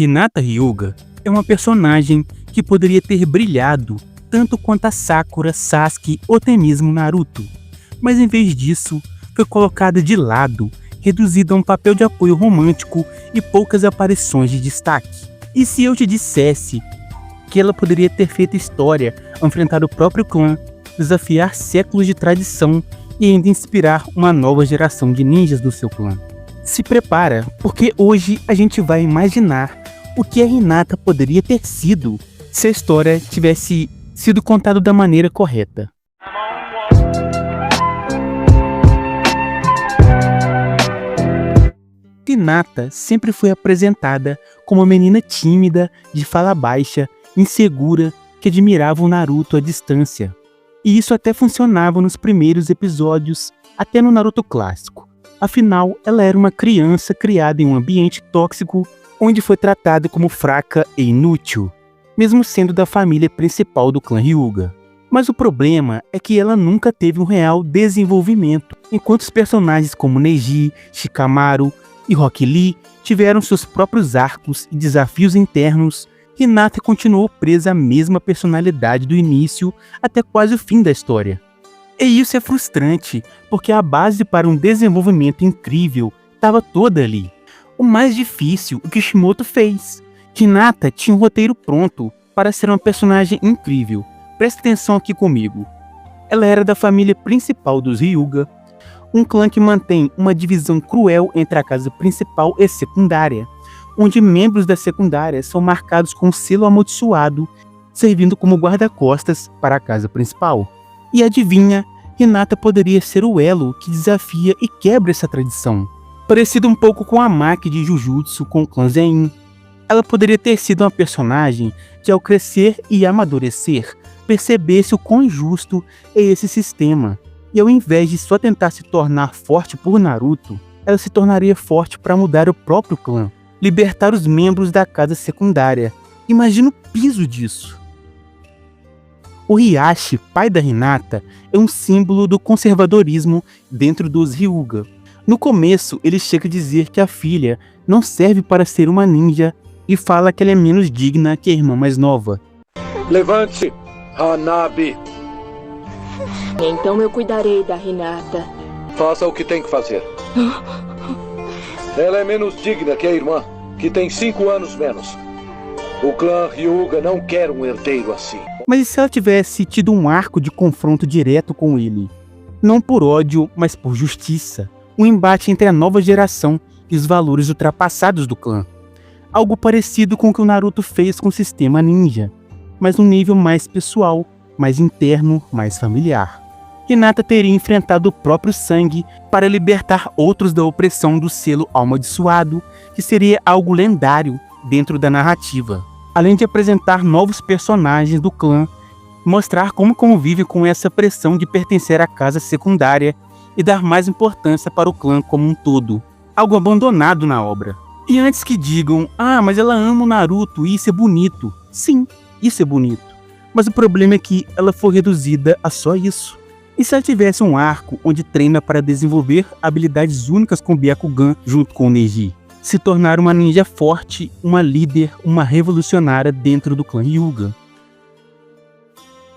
Hinata Hyuga é uma personagem que poderia ter brilhado tanto quanto a Sakura, Sasuke ou até mesmo Naruto, mas em vez disso foi colocada de lado, reduzida a um papel de apoio romântico e poucas aparições de destaque. E se eu te dissesse que ela poderia ter feito história ao enfrentar o próprio clã, desafiar séculos de tradição e ainda inspirar uma nova geração de ninjas do seu clã? Se prepara, porque hoje a gente vai imaginar o que a Hinata poderia ter sido se a história tivesse sido contada da maneira correta. Hinata sempre foi apresentada como uma menina tímida, de fala baixa, insegura, que admirava o Naruto à distância. E isso até funcionava nos primeiros episódios, até no Naruto clássico. Afinal, ela era uma criança criada em um ambiente tóxico, onde foi tratada como fraca e inútil, mesmo sendo da família principal do clã Hyuga. Mas o problema é que ela nunca teve um real desenvolvimento, enquanto os personagens como Neji, Shikamaru e Rock Lee tiveram seus próprios arcos e desafios internos. Hinata continuou presa à mesma personalidade do início até quase o fim da história. E isso é frustrante, porque a base para um desenvolvimento incrível estava toda ali. O mais difícil, o Kishimoto fez. Hinata tinha um roteiro pronto para ser uma personagem incrível. Presta atenção aqui comigo. Ela era da família principal dos Hyuga, um clã que mantém uma divisão cruel entre a casa principal e secundária, onde membros da secundária são marcados com um selo amaldiçoado, servindo como guarda-costas para a casa principal. E adivinha, Hinata poderia ser o elo que desafia e quebra essa tradição. Parecido um pouco com a Maki de Jujutsu com o clã Zenin. Ela poderia ter sido uma personagem que, ao crescer e amadurecer, percebesse o quão injusto é esse sistema. E ao invés de só tentar se tornar forte por Naruto, ela se tornaria forte para mudar o próprio clã, libertar os membros da casa secundária. Imagina o peso disso. O Hiashi, pai da Hinata, é um símbolo do conservadorismo dentro dos Hyuga. No começo, ele chega a dizer que a filha não serve para ser uma ninja e fala que ela é menos digna que a irmã mais nova. Levante, Hanabi! Então eu cuidarei da Hinata. Faça o que tem que fazer. Ela é menos digna que a irmã, que tem 5 anos menos. O clã Hyuga não quer um herdeiro assim. Mas e se ela tivesse tido um arco de confronto direto com ele? Não por ódio, mas por justiça. Um embate entre a nova geração e os valores ultrapassados do clã. Algo parecido com o que o Naruto fez com o sistema ninja, mas num nível mais pessoal, mais interno, mais familiar. Hinata teria enfrentado o próprio sangue para libertar outros da opressão do selo amaldiçoado, que seria algo lendário dentro da narrativa. Além de apresentar novos personagens do clã, mostrar como convive com essa pressão de pertencer à casa secundária e dar mais importância para o clã como um todo. Algo abandonado na obra. E antes que digam, mas ela ama o Naruto e isso é bonito. Sim, isso é bonito. Mas o problema é que ela foi reduzida a só isso. E se ela tivesse um arco onde treina para desenvolver habilidades únicas com o Byakugan junto com o Neji? Se tornar uma ninja forte, uma líder, uma revolucionária dentro do clã Hyuga.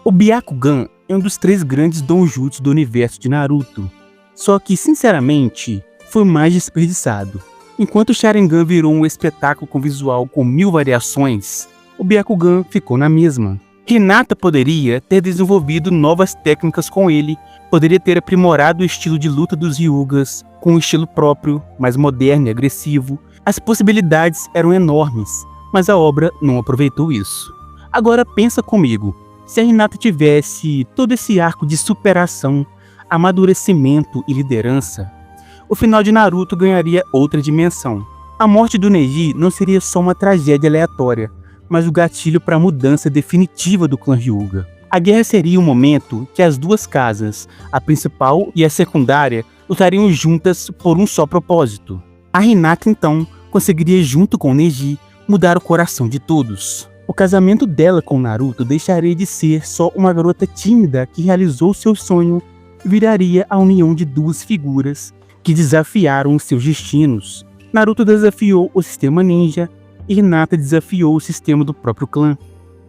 O Byakugan é um dos 3 grandes donjutsu do universo de Naruto. Só que, sinceramente, foi mais desperdiçado. Enquanto o Sharingan virou um espetáculo com visual com 1000 variações, o Byakugan ficou na mesma. Hinata poderia ter desenvolvido novas técnicas com ele, poderia ter aprimorado o estilo de luta dos Hyugas, com um estilo próprio, mais moderno e agressivo. As possibilidades eram enormes, mas a obra não aproveitou isso. Agora pensa comigo, se a Hinata tivesse todo esse arco de superação, amadurecimento e liderança, o final de Naruto ganharia outra dimensão. A morte do Neji não seria só uma tragédia aleatória, mas o gatilho para a mudança definitiva do clã Hyuga. A guerra seria o momento que as duas casas, a principal e a secundária, lutariam juntas por um só propósito. A Hinata, então, conseguiria, junto com Neji, mudar o coração de todos. O casamento dela com Naruto deixaria de ser só uma garota tímida que realizou seu sonho e viraria a união de 2 figuras que desafiaram os seus destinos. Naruto desafiou o sistema ninja, e Hinata desafiou o sistema do próprio clã.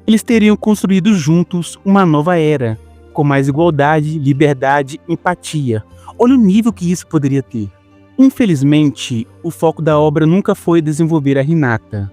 Eles teriam construído juntos uma nova era, com mais igualdade, liberdade, empatia. Olha o nível que isso poderia ter. Infelizmente, o foco da obra nunca foi desenvolver a Hinata.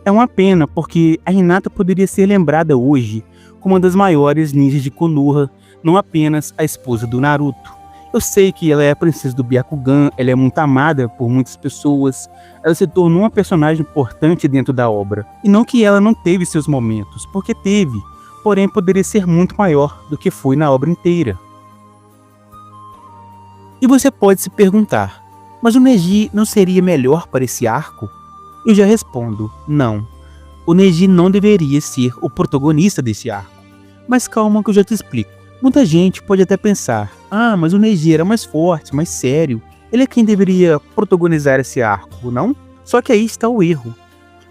É uma pena, porque a Hinata poderia ser lembrada hoje como uma das maiores ninjas de Konoha, não apenas a esposa do Naruto. Eu sei que ela é a princesa do Byakugan, ela é muito amada por muitas pessoas, ela se tornou uma personagem importante dentro da obra. E não que ela não teve seus momentos, porque teve, porém poderia ser muito maior do que foi na obra inteira. E você pode se perguntar, mas o Neji não seria melhor para esse arco? Eu já respondo, não. O Neji não deveria ser o protagonista desse arco. Mas calma que eu já te explico. Muita gente pode até pensar, mas o Neji era mais forte, mais sério. Ele é quem deveria protagonizar esse arco, não? Só que aí está o erro.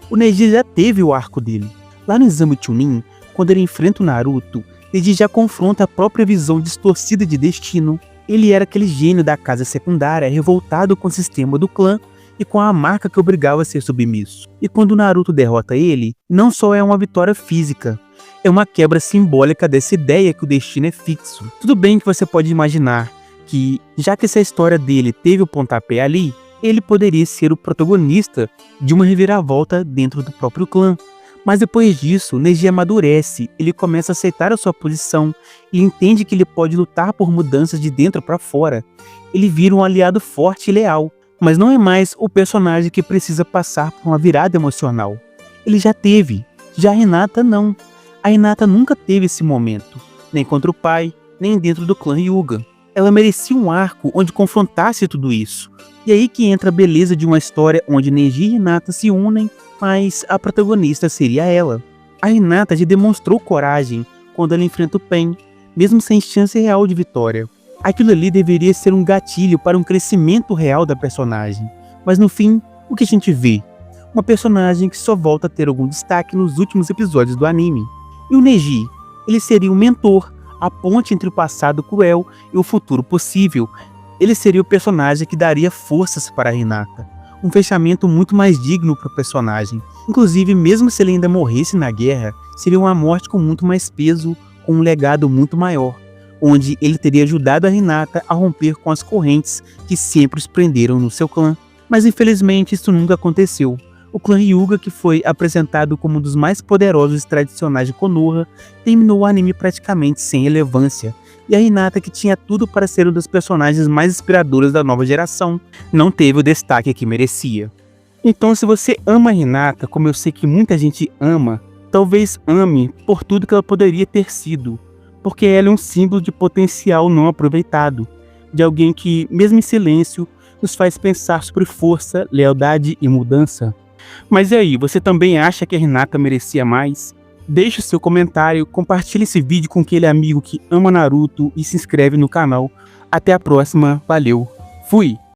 O Neji já teve o arco dele. Lá no Exame Chunin, quando ele enfrenta o Naruto, Neji já confronta a própria visão distorcida de destino. Ele era aquele gênio da casa secundária, revoltado com o sistema do clã e com a marca que obrigava a ser submisso. E quando o Naruto derrota ele, não só é uma vitória física, é uma quebra simbólica dessa ideia que o destino é fixo. Tudo bem que você pode imaginar que, já que essa história dele teve o pontapé ali, ele poderia ser o protagonista de uma reviravolta dentro do próprio clã. Mas depois disso, Neji amadurece, ele começa a aceitar a sua posição, ele entende que ele pode lutar por mudanças de dentro para fora. Ele vira um aliado forte e leal, mas não é mais o personagem que precisa passar por uma virada emocional. Ele já teve, já a Hinata não. A Hinata nunca teve esse momento, nem contra o pai, nem dentro do clã Hyuga. Ela merecia um arco onde confrontasse tudo isso. E aí que entra a beleza de uma história onde Neji e Hinata se unem, mas a protagonista seria ela. A Hinata já demonstrou coragem quando ela enfrenta o Pen, mesmo sem chance real de vitória. Aquilo ali deveria ser um gatilho para um crescimento real da personagem. Mas no fim, o que a gente vê? Uma personagem que só volta a ter algum destaque nos últimos episódios do anime. E o Neji? Ele seria o mentor, a ponte entre o passado cruel e o futuro possível. Ele seria o personagem que daria forças para a Hinata. Um fechamento muito mais digno para o personagem. Inclusive, mesmo se ele ainda morresse na guerra, seria uma morte com muito mais peso, com um legado muito maior, onde ele teria ajudado a Hinata a romper com as correntes que sempre os prenderam no seu clã. Mas infelizmente isso nunca aconteceu. O clã Hyuga, que foi apresentado como um dos mais poderosos e tradicionais de Konoha, terminou o anime praticamente sem relevância. E a Hinata, que tinha tudo para ser uma das personagens mais inspiradoras da nova geração, não teve o destaque que merecia. Então, se você ama a Hinata, como eu sei que muita gente ama, talvez ame por tudo que ela poderia ter sido, porque ela é um símbolo de potencial não aproveitado, de alguém que, mesmo em silêncio, nos faz pensar sobre força, lealdade e mudança. Mas e aí, você também acha que a Hinata merecia mais? Deixe o seu comentário, compartilhe esse vídeo com aquele amigo que ama Naruto e se inscreve no canal. Até a próxima, valeu, fui!